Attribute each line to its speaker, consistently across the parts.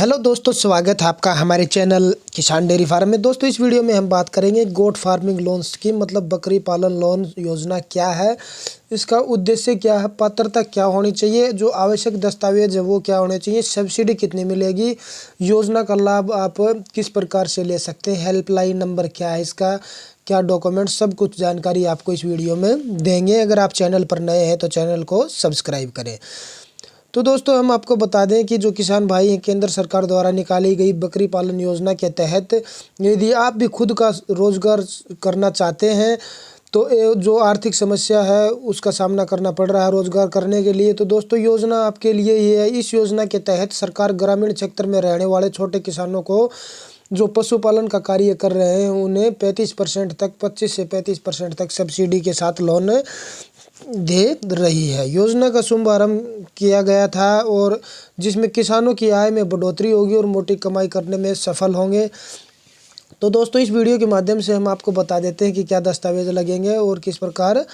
Speaker 1: Hello दोस्तों, स्वागत है आपका हमारे चैनल किसान डेयरी फार्म में। दोस्तों, इस वीडियो में हम बात करेंगे गोट फार्मिंग लोन स्कीम मतलब बकरी पालन लोन योजना क्या है, इसका उद्देश्य क्या है, पात्रता क्या होनी चाहिए, जो आवश्यक दस्तावेज है वो क्या होने चाहिए, सब्सिडी कितनी मिलेगी, योजना का लाभ आप किस प्रकार से ले सकते हैं, हेल्पलाइन नंबर क्या है, इसका क्या डॉक्यूमेंट, सब कुछ जानकारी आपको इस वीडियो में देंगे। अगर आप चैनल पर नए हैं तो चैनल को सब्सक्राइब करें। तो दोस्तों, हम आपको बता दें कि जो किसान भाई हैं, केंद्र सरकार द्वारा निकाली गई बकरी पालन योजना के तहत यदि आप भी खुद का रोजगार करना चाहते हैं तो जो आर्थिक समस्या है उसका सामना करना पड़ रहा है रोजगार करने के लिए, तो दोस्तों योजना आपके लिए ही है। इस योजना के तहत सरकार ग्रामीण क्षेत्र में रहने वाले छोटे किसानों को जो पशुपालन का कार्य कर रहे हैं उन्हें 35% तक 25 से 35% तक सब्सिडी के साथ लोन दे रही है। योजना का शुभारंभ किया गया था और जिसमें किसानों की आय में बढ़ोतरी होगी और मोटी कमाई करने में सफल होंगे। तो दोस्तों, इस वीडियो के माध्यम से हम आपको बता देते हैं कि क्या दस्तावेज लगेंगे और किस प्रकार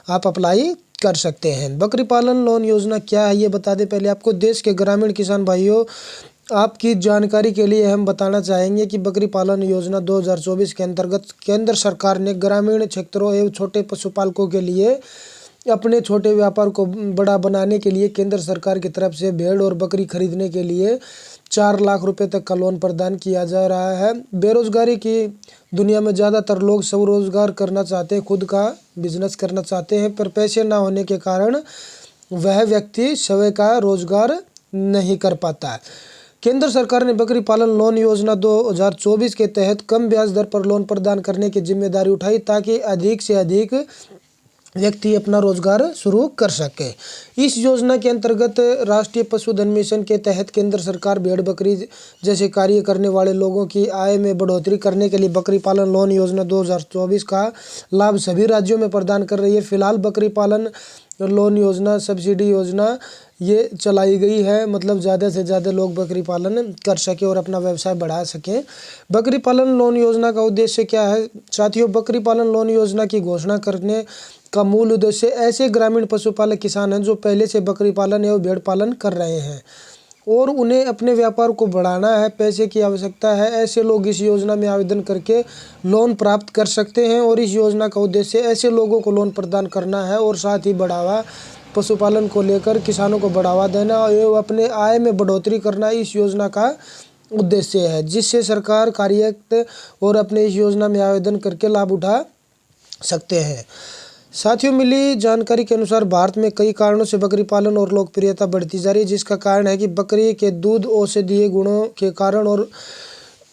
Speaker 1: आप अप्लाई कर सकते हैं। बकरी पालन लोन योजना क्या है ये बता दें पहले आपको। देश के ग्रामीण किसान भाइयों, आपकी जानकारी के लिए हम बताना चाहेंगे कि बकरी पालन योजना 2024 के अंतर्गत केंद्र सरकार ने ग्रामीण क्षेत्रों एवं छोटे पशुपालकों के लिए अपने छोटे व्यापार को बड़ा बनाने के लिए केंद्र सरकार की तरफ से भेड़ और बकरी खरीदने के लिए 4 लाख रुपए तक का लोन प्रदान किया जा रहा है। बेरोजगारी की दुनिया में ज़्यादातर लोग स्वरोजगार करना चाहते हैं, खुद का बिजनेस करना चाहते हैं, पर पैसे ना होने के कारण वह व्यक्ति स्वयं का रोजगार नहीं कर पाता है। केंद्र सरकार ने बकरी पालन लोन योजना 2024 के तहत कम ब्याज दर पर लोन प्रदान करने की जिम्मेदारी उठाई ताकि अधिक से अधिक व्यक्ति अपना रोजगार शुरू कर सके। इस योजना के अंतर्गत राष्ट्रीय पशुधन मिशन के तहत केंद्र सरकार भेड़ बकरी जैसे कार्य करने वाले लोगों की आय में बढ़ोतरी करने के लिए बकरी पालन लोन योजना 2024 का लाभ सभी राज्यों में प्रदान कर रही है। फिलहाल बकरी पालन लोन योजना सब्सिडी योजना ये चलाई गई है, मतलब ज़्यादा से ज़्यादा लोग बकरी पालन कर सके और अपना व्यवसाय बढ़ा सकें। बकरी पालन लोन योजना का उद्देश्य क्या है साथियों? बकरी पालन लोन योजना की घोषणा करने का मूल उद्देश्य ऐसे ग्रामीण पशुपालक किसान हैं जो पहले से बकरी पालन एवं भेड़ पालन कर रहे हैं और उन्हें अपने व्यापार को बढ़ाना है, पैसे की आवश्यकता है। ऐसे लोग इस योजना में आवेदन करके लोन प्राप्त कर सकते हैं और इस योजना का उद्देश्य ऐसे लोगों को लोन प्रदान करना है और साथ ही बढ़ावा पशुपालन को लेकर किसानों को बढ़ावा देना एवं अपने आय में बढ़ोतरी करना इस योजना का उद्देश्य है, जिससे सरकार कार्यरत और अपने इस योजना में आवेदन करके लाभ उठा सकते हैं। साथियों, मिली जानकारी के अनुसार भारत में कई कारणों से बकरी पालन और लोकप्रियता बढ़ती जा रही है, जिसका कारण है कि बकरी के दूध औषधीय गुणों के कारण और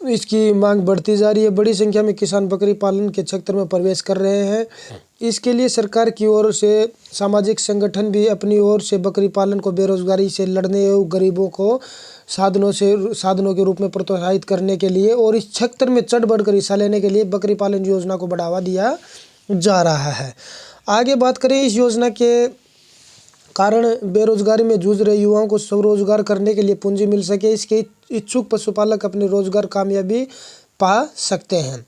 Speaker 1: इसकी मांग बढ़ती जा रही है। बड़ी संख्या में किसान बकरी पालन के क्षेत्र में प्रवेश कर रहे हैं। इसके लिए सरकार की ओर से सामाजिक संगठन भी अपनी ओर से बकरी पालन को बेरोजगारी से लड़ने एवं गरीबों को साधनों के रूप में प्रोत्साहित करने के लिए और इस क्षेत्र में चढ़ बढ़कर हिस्सा लेने के लिए बकरी पालन योजना को बढ़ावा दिया जा रहा है। आगे बात करें, इस योजना के कारण बेरोजगारी में जूझ रहे युवाओं को स्वरोजगार करने के लिए पूंजी मिल सके, इसके इच्छुक पशुपालक अपने रोजगार कामयाबी पा सकते हैं।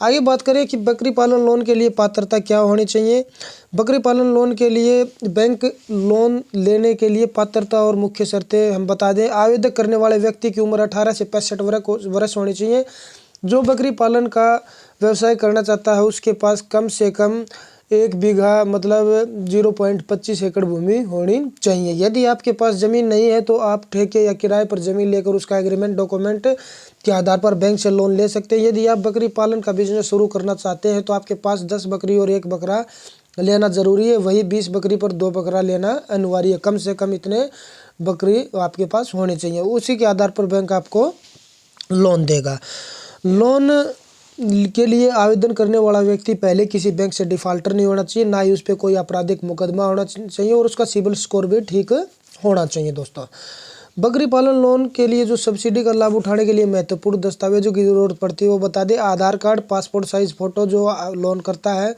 Speaker 1: आगे बात करें कि बकरी पालन लोन के लिए पात्रता क्या होनी चाहिए। बकरी पालन लोन के लिए बैंक लोन लेने के लिए पात्रता और मुख्य शर्तें हम बता दें। आवेदन करने वाले व्यक्ति की उम्र 18 से 65 वर्ष होनी चाहिए। जो बकरी पालन का व्यवसाय करना चाहता है उसके पास कम से कम 1 बीघा मतलब 0.25 एकड़ भूमि होनी चाहिए। यदि आपके पास ज़मीन नहीं है तो आप ठेके या किराए पर ज़मीन लेकर उसका एग्रीमेंट डॉक्यूमेंट के आधार पर बैंक से लोन ले सकते हैं। यदि आप बकरी पालन का बिजनेस शुरू करना चाहते हैं तो आपके पास 10 बकरी और 1 बकरा लेना ज़रूरी है, वही 20 बकरी पर 2 बकरा लेना अनिवार्य है। कम से कम इतने बकरी आपके पास होने चाहिए, उसी के आधार पर बैंक आपको लोन देगा। लोन के लिए आवेदन करने वाला व्यक्ति पहले किसी बैंक से डिफाल्टर नहीं होना चाहिए, ना ही उस पर कोई आपराधिक मुकदमा होना चाहिए और उसका सिबिल स्कोर भी ठीक होना चाहिए। दोस्तों, बकरी पालन लोन के लिए जो सब्सिडी का लाभ उठाने के लिए महत्वपूर्ण दस्तावेजों की जरूरत पड़ती है वो बता दें। आधार कार्ड, पासपोर्ट साइज फ़ोटो जो लोन करता है,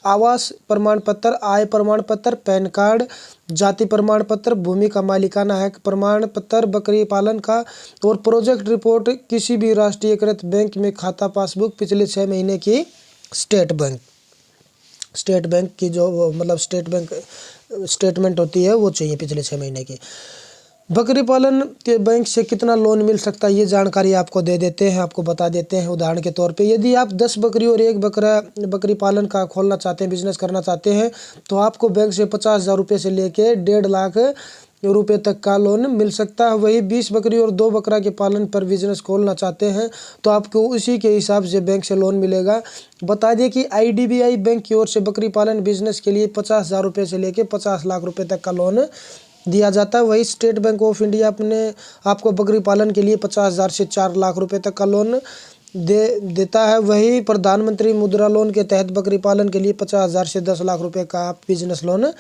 Speaker 1: आवास प्रमाण पत्र, आय प्रमाण पत्र, पैन कार्ड, जाति प्रमाण पत्र, भूमि का मालिकाना हक प्रमाण पत्र बकरी पालन का और प्रोजेक्ट रिपोर्ट, किसी भी राष्ट्रीयकृत बैंक में खाता पासबुक, पिछले 6 महीने की स्टेट बैंक की जो मतलब स्टेट बैंक स्टेटमेंट होती है वो चाहिए पिछले 6 महीने की। बकरी पालन के बैंक से कितना लोन मिल सकता है, ये जानकारी आपको दे देते हैं, आपको बता देते हैं। उदाहरण के तौर पे यदि आप 10 बकरी और एक बकरी पालन का खोलना चाहते हैं, बिजनेस करना चाहते हैं, तो आपको बैंक से 50,000 रुपये से लेके 1.5 लाख रुपये तक का लोन मिल सकता है। वही 20 बकरी और 2 बकरा के पालन पर बिजनेस खोलना चाहते हैं तो आपको उसी के हिसाब से बैंक से लोन मिलेगा। बता दें कि IDBI बैंक की ओर से बकरी पालन बिजनेस के लिए 50,000 रुपये से लेके 50 लाख रुपये तक का लोन दिया जाता है। वही स्टेट बैंक ऑफ इंडिया आपको बकरी पालन के लिए 50,000 से 4 लाख रुपए तक का लोन देता है। वही प्रधानमंत्री मुद्रा लोन के तहत बकरी पालन के लिए 50,000 से 10 लाख रुपए का आप बिजनेस लोन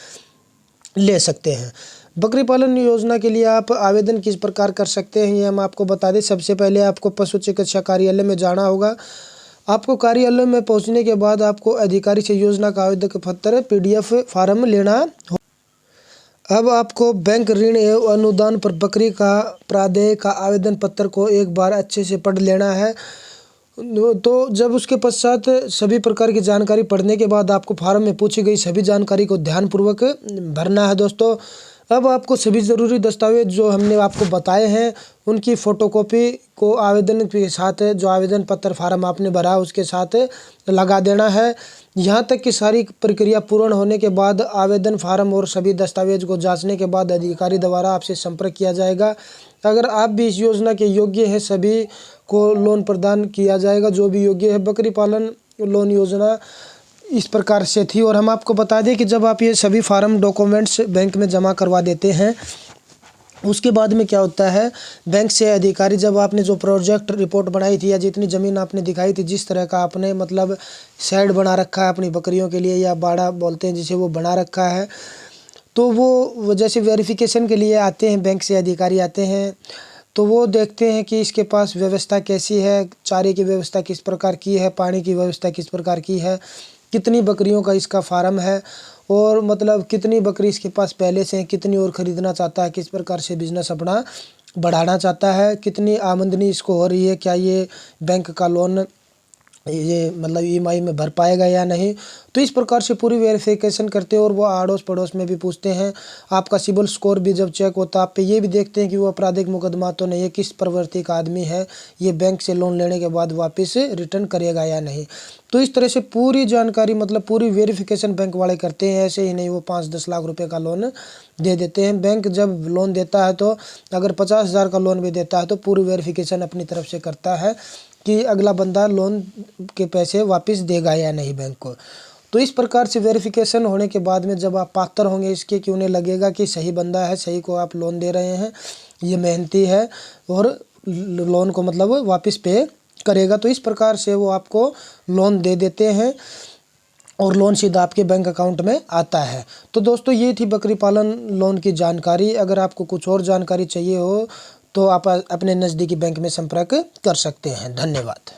Speaker 1: ले सकते हैं। बकरी पालन योजना के लिए आप आवेदन किस प्रकार कर सकते हैं, ये हम आपको बता दें। सबसे पहले आपको पशु चिकित्सा कार्यालय में जाना होगा। आपको कार्यालय में पहुंचने के बाद आपको अधिकारी से योजना का आवेदन पत्र PDF फार्म लेना होगा। अब आपको बैंक ऋण एवं अनुदान पर बकरी का प्रादेय का आवेदन पत्र को एक बार अच्छे से पढ़ लेना है। तो जब उसके पश्चात सभी प्रकार की जानकारी पढ़ने के बाद आपको फार्म में पूछी गई सभी जानकारी को ध्यानपूर्वक भरना है दोस्तों। अब आपको सभी ज़रूरी दस्तावेज जो हमने आपको बताए हैं उनकी फ़ोटोकॉपी को आवेदन के साथ, जो आवेदन पत्र फार्म आपने भरा उसके साथ लगा देना है। यहाँ तक कि सारी प्रक्रिया पूर्ण होने के बाद आवेदन फार्म और सभी दस्तावेज को जांचने के बाद अधिकारी द्वारा आपसे संपर्क किया जाएगा। अगर आप भी इस योजना के योग्य हैं, सभी को लोन प्रदान किया जाएगा जो भी योग्य है। बकरी पालन लोन योजना इस प्रकार से थी। और हम आपको बता दें कि जब आप ये सभी फार्म डॉक्यूमेंट्स बैंक में जमा करवा देते हैं उसके बाद में क्या होता है, बैंक से अधिकारी जब आपने जो प्रोजेक्ट रिपोर्ट बनाई थी या जितनी ज़मीन आपने दिखाई थी, जिस तरह का आपने मतलब शेड बना रखा है अपनी बकरियों के लिए या बाड़ा बोलते हैं जिसे, वो बना रखा है, तो वो जैसे वेरिफिकेशन के लिए आते हैं, बैंक से अधिकारी आते हैं तो वो देखते हैं कि इसके पास व्यवस्था कैसी है, चारे की व्यवस्था किस प्रकार की है, पानी की व्यवस्था किस प्रकार की है, कितनी बकरियों का इसका फार्म है और मतलब कितनी बकरी इसके पास पहले से है, कितनी और ख़रीदना चाहता है, किस प्रकार से बिज़नेस अपना बढ़ाना चाहता है, कितनी आमदनी इसको हो रही है, क्या ये बैंक का लोन ये मतलब EMI में भर पाएगा या नहीं। तो इस प्रकार से पूरी वेरिफिकेशन करते हैं और वो आड़ोस पड़ोस में भी पूछते हैं। आपका सिबिल स्कोर भी जब चेक होता है आप पे ये भी देखते हैं कि वो आपराधिक मुकदमा तो नहीं है, किस प्रवृत्ति का आदमी है, ये बैंक से लोन लेने के बाद वापस रिटर्न करेगा या नहीं। तो इस तरह से पूरी जानकारी मतलब पूरी वेरिफिकेशन बैंक वाले करते हैं। ऐसे ही नहीं वो 5-10 लाख रुपए का लोन दे देते हैं। बैंक जब लोन देता है तो अगर 50,000 का लोन भी देता है तो पूरी वेरिफिकेशन अपनी तरफ से करता है कि अगला बंदा लोन के पैसे वापस देगा या नहीं बैंक को। तो इस प्रकार से वेरिफिकेशन होने के बाद में जब आप पात्र होंगे इसके कि उन्हें लगेगा कि सही बंदा है, सही को आप लोन दे रहे हैं, ये मेहनती है और लोन को मतलब वापस पे करेगा, तो इस प्रकार से वो आपको लोन दे देते हैं और लोन सीधा आपके बैंक अकाउंट में आता है। तो दोस्तों ये थी बकरी पालन लोन की जानकारी। अगर आपको कुछ और जानकारी चाहिए हो तो आप अपने नज़दीकी बैंक में संपर्क कर सकते हैं। धन्यवाद।